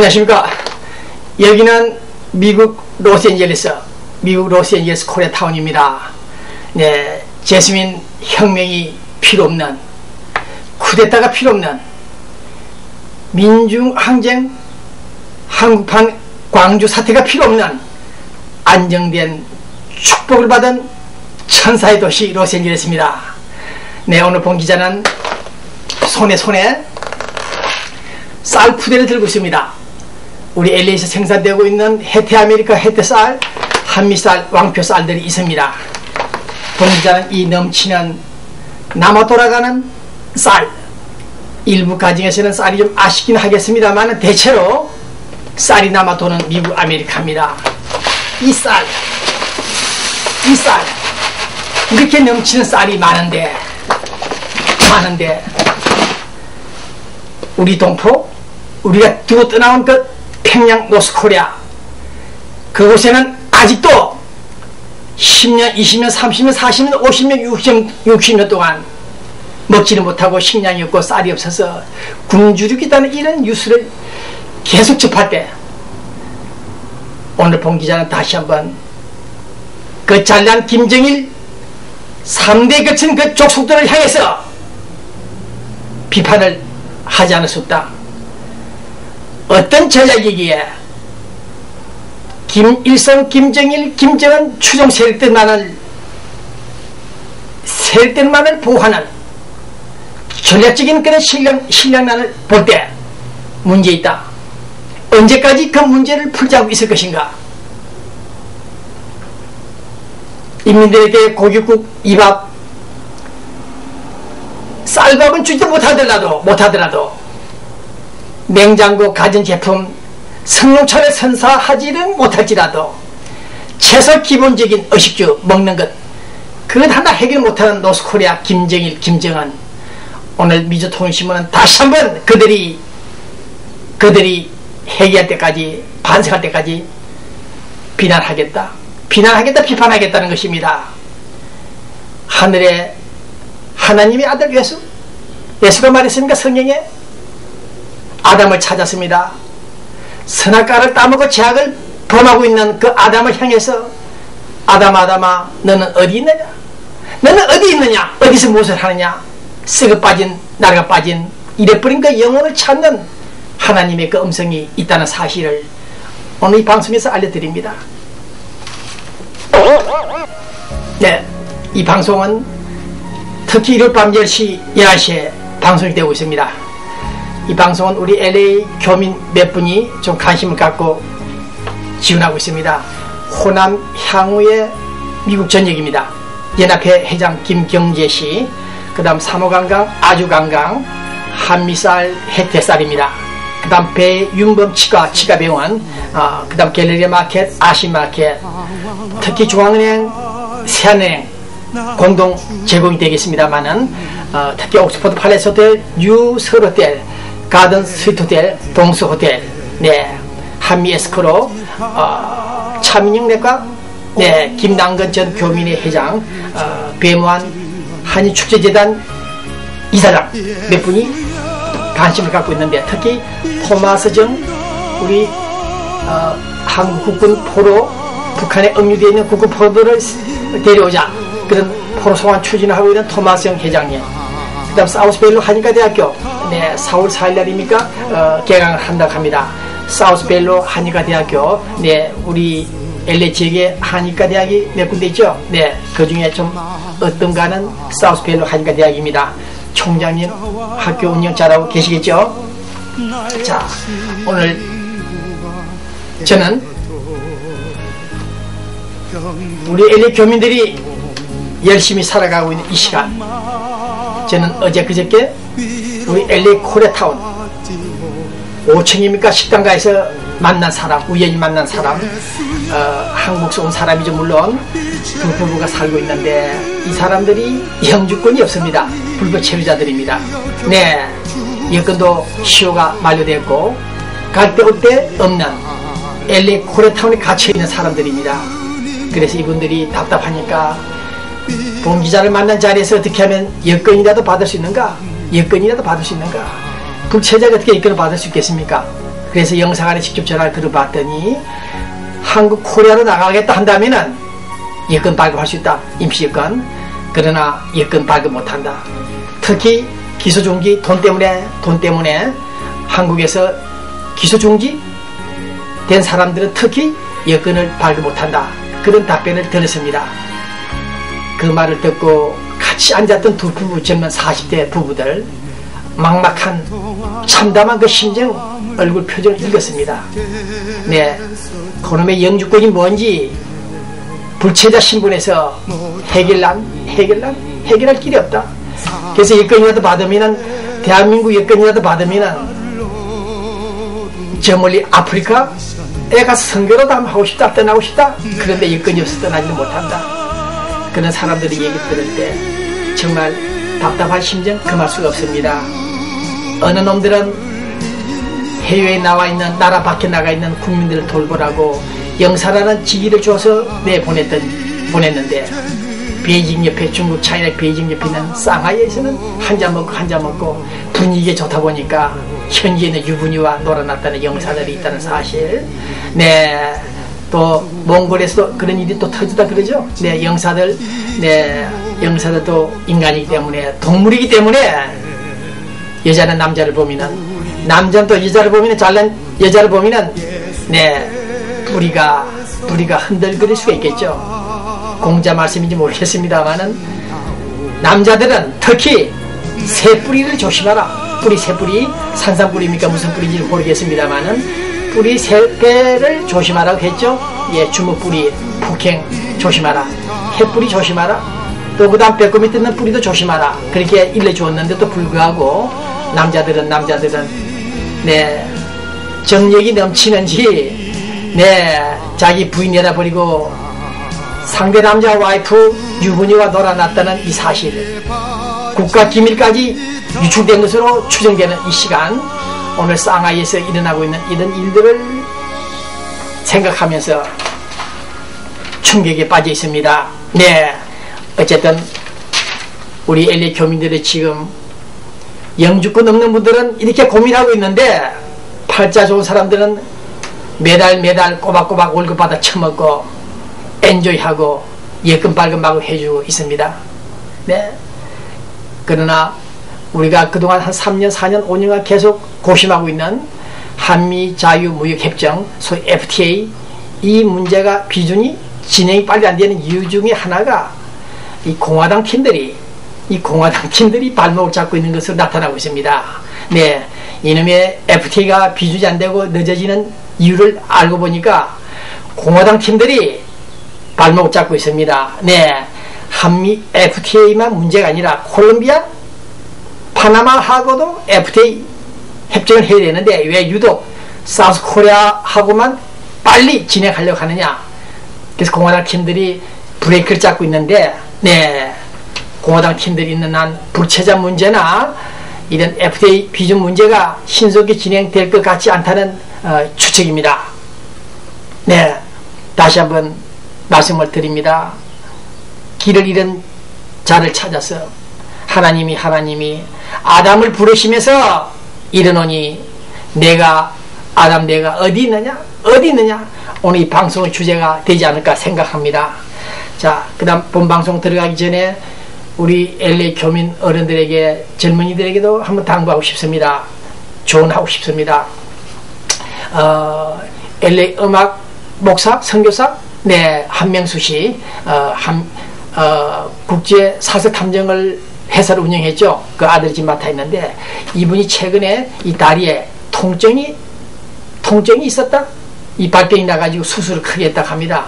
안녕하십니까. 여기는 미국 로스앤젤레스 코리아타운입니다. 네, 제스민 혁명이 필요없는, 쿠데타가 필요없는, 민중항쟁, 한국판 광주 사태가 필요없는 안정된 축복을 받은 천사의 도시 로스앤젤레스입니다. 네, 오늘 본 기자는 손에 쌀 푸대를 들고 있습니다. 우리 LA에서 생산되고 있는 해태 아메리카 해태쌀, 한미쌀, 왕표 쌀들이 있습니다. 본 기자는 이 넘치는 남아 돌아가는 쌀, 일부 가정에서는 쌀이 좀 아쉽긴 하겠습니다만 대체로 쌀이 남아 도는 미국 아메리카입니다. 이 쌀, 이렇게 넘치는 쌀이 많은데 우리 동포, 우리가 두고 떠나온 그 평양 노스코리아, 그곳에는 아직도 10년, 20년, 30년, 40년, 50년, 60년 동안 먹지를 못하고 식량이 없고 쌀이 없어서 굶주리고 있다는 이런 뉴스를 계속 접할 때, 오늘 본 기자는 다시 한번 그 잘난 김정일 3대 거친 그 족속들을 향해서 비판을 하지 않을 수 없다. 어떤 전략이기에 김일성, 김정일, 김정은 추종 세력들만을 보호하는 전략적인 그런 실력난을 볼 때 문제 있다. 언제까지 그 문제를 풀자고 있을 것인가? 인민들에게 고깃국, 이밥, 쌀밥은 주지 못하더라도 냉장고, 가전제품, 성룡차를 선사하지는 못할지라도 최소 기본적인 의식주 먹는 것, 그것 하나 해결 못하는 노스코리아 김정일, 김정은, 오늘 미주통신문은 다시 한번 그들이 해결할 때까지, 반성할 때까지 비판하겠다, 비판하겠다는 것입니다. 하늘에 하나님의 아들 예수가 말했습니까? 성경에 아담을 찾았습니다. 선악과를 따먹고 죄악을 범하고 있는 그 아담을 향해서 아담아, 너는 어디 있느냐? 어디서 무엇을 하느냐? 썩어 빠진, 낡아 빠진, 잃어버린 그 영혼을 찾는 하나님의 그 음성이 있다는 사실을 오늘 이 방송에서 알려드립니다. 네, 이 방송은 특히 일요일 밤 10시, 11시에 방송이 되고 있습니다. 이 방송은 우리 LA 교민 몇 분이 좀 관심을 갖고 지원하고 있습니다. 호남 향후의 미국 전역입니다. 연합회 회장 김경재씨, 그 다음 사모관광, 아주관광, 한미쌀, 해태쌀입니다. 그 다음 배윤범 치과병원, 그 다음 갤러리 마켓, 아시마켓, 특히 중앙은행, 세한은행 공동 제공이 되겠습니다만은, 특히 옥스퍼드 팔레스 호텔, 뉴설 호텔, 가든 스위트 호텔, 동수 호텔, 네, 한미 에스코로, 차민영 내과, 네, 김남근 전 교민회 회장, 배무한 한인축제재단 이사장 몇 분이 관심을 갖고 있는데, 특히 토마스 정 우리 한국 국군 포로, 북한에 억류되어 있는 국군 포로들을 데려오자 그런 포로 송환 추진을 하고 있는 토마스 정 회장님, 그 다음 사우스베일로 한의과대학교, 네, 4월 4일날입니까? 개강을 한다고 합니다. 사우스베일로 한의과대학교, 네, 우리 LA 지역에 한의과대학이 몇 군데 있죠? 네, 그 중에 좀 어떤가는 사우스베일로 한의과대학입니다. 총장님 학교 운영 잘하고 계시겠죠? 자, 오늘 저는 우리 LA 교민들이 열심히 살아가고 있는 이 시간, 저는 어제 그저께 우리 LA 코리아타운 5층입니까? 식당가에서 만난 사람, 우연히 만난 사람, 한국에서 온 사람이죠. 물론 두 부부가 살고 있는데 이 사람들이 영주권이 없습니다. 불법 체류자들입니다. 네, 여권도 시효가 만료됐고 갈 때 올 때 없는 LA 코리아타운에 갇혀있는 사람들입니다. 그래서 이분들이 답답하니까 본 기자를 만난 자리에서 어떻게 하면 여권이라도 받을 수 있는가? 불체자가 어떻게 여권을 받을 수 있겠습니까? 그래서 영사관에 직접 전화를 들어봤더니 한국 코리아로 나가겠다 한다면은 여권 발급할 수 있다. 임시 여권. 그러나 여권 발급 못한다. 특히 기소중지 돈 때문에 한국에서 기소중지 된 사람들은 특히 여권을 발급 못한다. 그런 답변을 들었습니다. 그 말을 듣고 같이 앉았던 두 부부, 젊은 40대 부부들 막막한 참담한 그 심정 얼굴 표정을 읽었습니다. 네, 그놈의 영주권이 뭔지 불체자 신분에서 해결할 길이 없다. 그래서 여권이라도 받으면은, 대한민국 여권이라도 받으면은 저 멀리 아프리카에 가서 선교라도 한번 하고 싶다, 떠나고 싶다. 그런데 여건이 없어 떠나지는 못한다. 그런 사람들의 얘기 들을 때 정말 답답한 심정 금할 수가 없습니다. 어느 놈들은 해외에 나와 있는, 나라 밖에 나가 있는 국민들을 돌보라고 영사라는 직위를 줘서 보냈는데, 베이징 옆에, 중국 차이나 베이징 옆에 있는 상하이에서는 한잔 먹고 분위기가 좋다 보니까 현지에는 유부녀와 놀아났다는 영사들이 있다는 사실. 네, 또 몽골에서도 그런 일이 또 터지다 그러죠. 네, 영사들도 인간이기 때문에, 동물이기 때문에 여자는 남자를 보면은, 남자는 또 여자를 보면은, 잘난 여자를 보면은 네, 뿌리가 흔들거릴 수가 있겠죠. 공자 말씀인지 모르겠습니다만은 남자들은 특히 새뿌리를 조심하라. 새뿌리 산삼뿌리입니까 무슨 뿌리인지 모르겠습니다만은 뿌리 새배를 조심하라고 했죠. 예, 주먹뿌리, 폭행 조심하라. 햇뿌리 조심하라. 또 그 다음 배꼽 밑에 있는 뿌리도 조심하라. 그렇게 일러주었는데도 불구하고 남자들은 네, 정력이 넘치는지 네, 자기 부인 내다버리고 상대 남자 와이프 유부녀와 놀아났다는 이 사실, 국가 기밀까지 유출된 것으로 추정되는 이 시간, 오늘 상하이에서 일어나고 있는 이런 일들을 생각하면서 충격에 빠져 있습니다. 네, 어쨌든 우리 LA 교민들의 지금 영주권 없는 분들은 이렇게 고민하고 있는데, 팔자 좋은 사람들은 매달 꼬박꼬박 월급 받아 처먹고 엔조이하고 예금 발급하고 해주고 있습니다. 네. 그러나 우리가 그동안 한 3년, 4년, 5년간 계속 고심하고 있는 한미 자유무역협정, 소위 FTA, 이 문제가 비준이 진행이 빨리 안 되는 이유 중에 하나가 이 공화당 팀들이 발목을 잡고 있는 것으로 나타나고 있습니다. 네. 이놈의 FTA가 비준이 안 되고 늦어지는 이유를 알고 보니까 공화당 팀들이 발목을 잡고 있습니다. 네, 한미 FTA만 문제가 아니라 콜롬비아, 파나마하고도 FTA 협정을 해야 되는데 왜 유독 사우스코리아하고만 빨리 진행하려고 하느냐. 그래서 공화당 팀들이 브레이크를 잡고 있는데, 네, 공화당 팀들이 있는 한 불체자 문제나 이런 FTA 비준 문제가 신속히 진행될 것 같지 않다는 추측입니다. 네, 다시 한번 말씀을 드립니다. 길을 잃은 자를 찾아서 하나님이 아담을 부르시면서 이르노니 내가 어디 있느냐 오늘 이 방송의 주제가 되지 않을까 생각합니다. 자, 그 다음 본 방송 들어가기 전에 우리 LA 교민 어른들에게, 젊은이들에게도 한번 당부하고 싶습니다. 조언하고 싶습니다. LA 음악 목사, 선교사, 네, 한명수 씨, 국제 사서 탐정을 회사를 운영했죠. 그 아들 집 맡아 있는데, 이분이 최근에 이 다리에 통증이 있었다. 이 발병이 나가지고 수술을 크게 했다 합니다.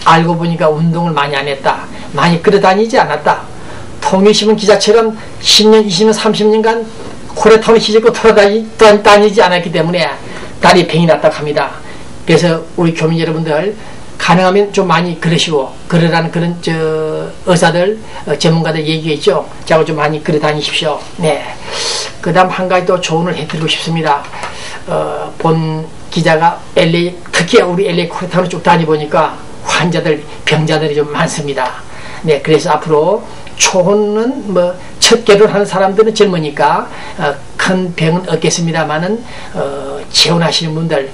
알고 보니까 운동을 많이 안 했다. 많이 끌어다니지 않았다. 통일신문 기자처럼 10년, 20년, 30년간 코레톤을 휘젓고 돌아다니지 않았기 때문에 다리에 병이 났다고 합니다. 그래서 우리 교민 여러분들 가능하면 좀 많이 걸으라는 그런 의사들, 전문가들 얘기가 있죠. 자고 좀 많이 걸어 다니십시오. 네. 그 다음 한 가지 또 조언을 해드리고 싶습니다. 본 기자가 특히 우리 LA 코리타운을 쭉 다니보니까 병자들이 좀 많습니다. 네. 그래서 앞으로 초혼은 첫 결혼하는 사람들은 젊으니까, 큰 병은 없겠습니다만은 재혼하시는 분들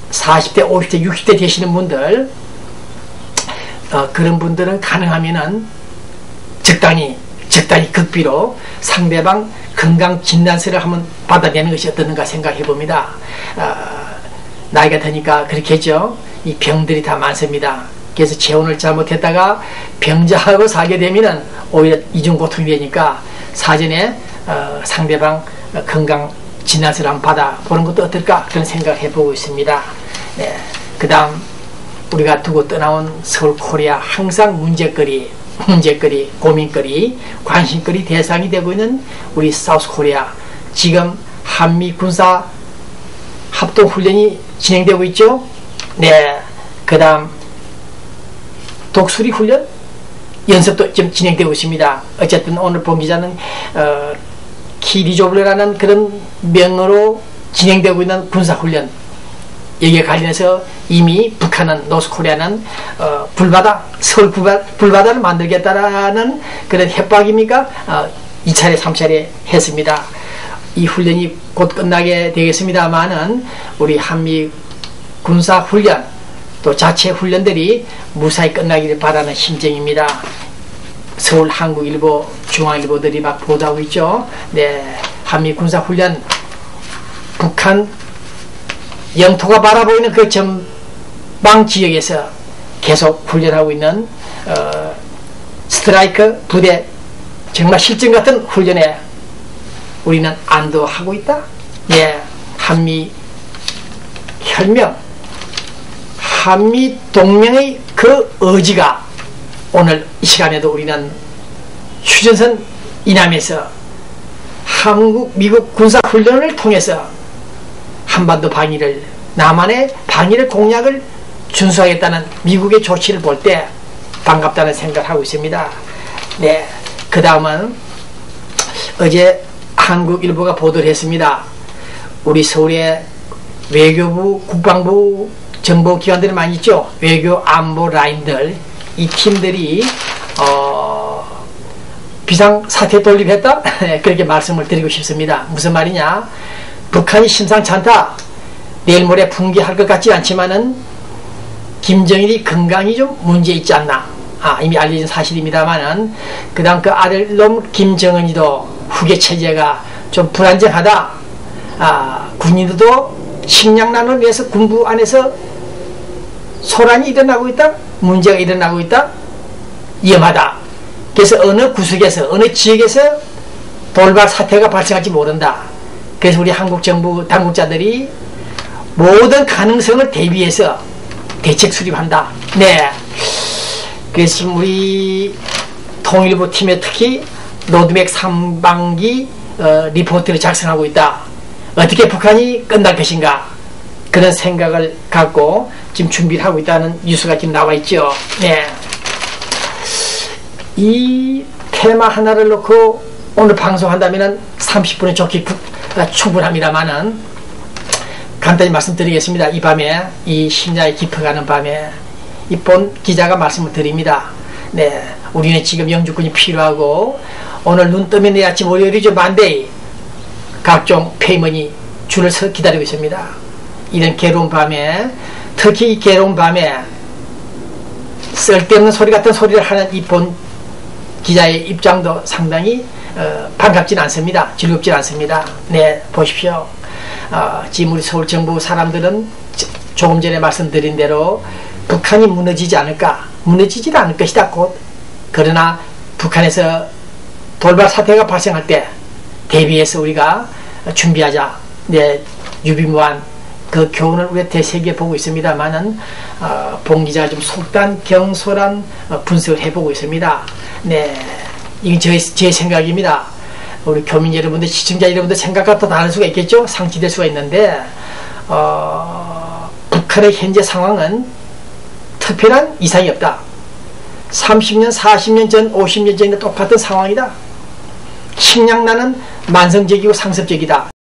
40대, 50대, 60대 되시는 분들 그런 분들은 가능하면은 적당히 극비로 상대방 건강진단서를 한번 받아내는 것이 어떻는가 생각해 봅니다. 나이가 드니까 그렇게 했죠. 이 병들이 다 많습니다. 그래서 재혼을 잘못했다가 병자하고 살게 되면은 오히려 이중 고통이 되니까 사전에 상대방 건강진단서를 한번 받아보는 것도 어떨까 그런 생각을 해보고 있습니다. 네. 그 다음 우리가 두고 떠나온 서울 코리아 항상 문제거리, 고민거리, 관심거리 대상이 되고 있는 우리 사우스 코리아. 지금 한미 군사 합동훈련이 진행되고 있죠. 네. 그 다음 독수리 훈련 연습도 좀 진행되고 있습니다. 어쨌든 오늘 본 기자는 키리조블레라는 그런 명으로 진행되고 있는 군사훈련 여기에 관련해서 이미 북한은 노스코리아는 서울 불바다를 만들겠다라는 그런 협박입니까? 2차례 3차례 했습니다. 이 훈련이 곧 끝나게 되겠습니다만은 우리 한미 군사훈련 또 자체 훈련들이 무사히 끝나기를 바라는 심정입니다. 서울 한국일보, 중앙일보들이 막 보도하고 있죠. 네, 한미 군사훈련 북한 영토가 바라보이는 그 전방 지역에서 계속 훈련하고 있는 스트라이크 부대 정말 실전 같은 훈련에 우리는 안도하고 있다. 예, 한미 혈명, 한미 동맹의 그 의지가 오늘 이 시간에도 우리는 휴전선 이남에서 한국, 미국 군사훈련을 통해서 한반도 방위를, 남한의 방위를 공약을 준수하겠다는 미국의 조치를 볼 때 반갑다는 생각을 하고 있습니다. 네, 그 다음은 어제 한국일보가 보도를 했습니다. 우리 서울에 외교부, 국방부, 정보기관들이 많이 있죠. 외교 안보 라인들, 이 팀들이 비상사태 돌입했다? 그렇게 말씀을 드리고 싶습니다. 무슨 말이냐? 북한이 심상치 않다. 내일 모레 붕괴할 것 같지 않지만은 김정일이 건강이 좀 문제 있지 않나. 이미 알려진 사실입니다만은 그 다음 그 아들놈 김정은이도 후계 체제가 좀 불안정하다. 군인들도 식량난을 위해서 군부 안에서 소란이 일어나고 있다. 문제가 일어나고 있다. 위험하다. 그래서 어느 구석에서 어느 지역에서 돌발 사태가 발생할지 모른다. 그래서 우리 한국 정부 당국자들이 모든 가능성을 대비해서 대책 수립한다. 네. 그래서 지금 우리 통일부 팀에 특히 로드맵 3반기 리포트를 작성하고 있다. 어떻게 북한이 끝날 것인가 그런 생각을 갖고 지금 준비를 하고 있다는 뉴스가 지금 나와 있죠. 네. 이 테마 하나를 놓고 오늘 방송한다면 30분은 좋게 충분합니다만은 간단히 말씀드리겠습니다. 이 밤에, 이 심야에 깊어가는 밤에 이 본 기자가 말씀을 드립니다. 네, 우리는 지금 영주권이 필요하고 오늘 눈 뜨면 내일 아침 월요일이죠. 만데이 각종 페이먼이 줄을 서 기다리고 있습니다. 이런 괴로운 밤에, 특히 이 괴로운 밤에 쓸데없는 소리 같은 소리를 하는 이 본 기자의 입장도 상당히 반갑진 않습니다. 즐겁진 않습니다. 네, 보십시오. 지금 우리 서울 정부 사람들은 조금 전에 말씀드린 대로 북한이 무너지지 않을까, 무너지지 않을 것이다 곧. 그러나 북한에서 돌발 사태가 발생할 때 대비해서 우리가 준비하자. 네, 유비무한 그 교훈을 우리 대세계에 보고 있습니다만은 본 기자가 좀 속단경솔한 분석을 해보고 있습니다. 네, 이건 제 생각입니다. 우리 교민 여러분들, 시청자 여러분들 생각과 또 다를 수가 있겠죠. 상치될 수가 있는데 북한의 현재 상황은 특별한 이상이 없다. 30년, 40년 전, 50년 전에 똑같은 상황이다. 식량난은 만성적이고 상습적이다.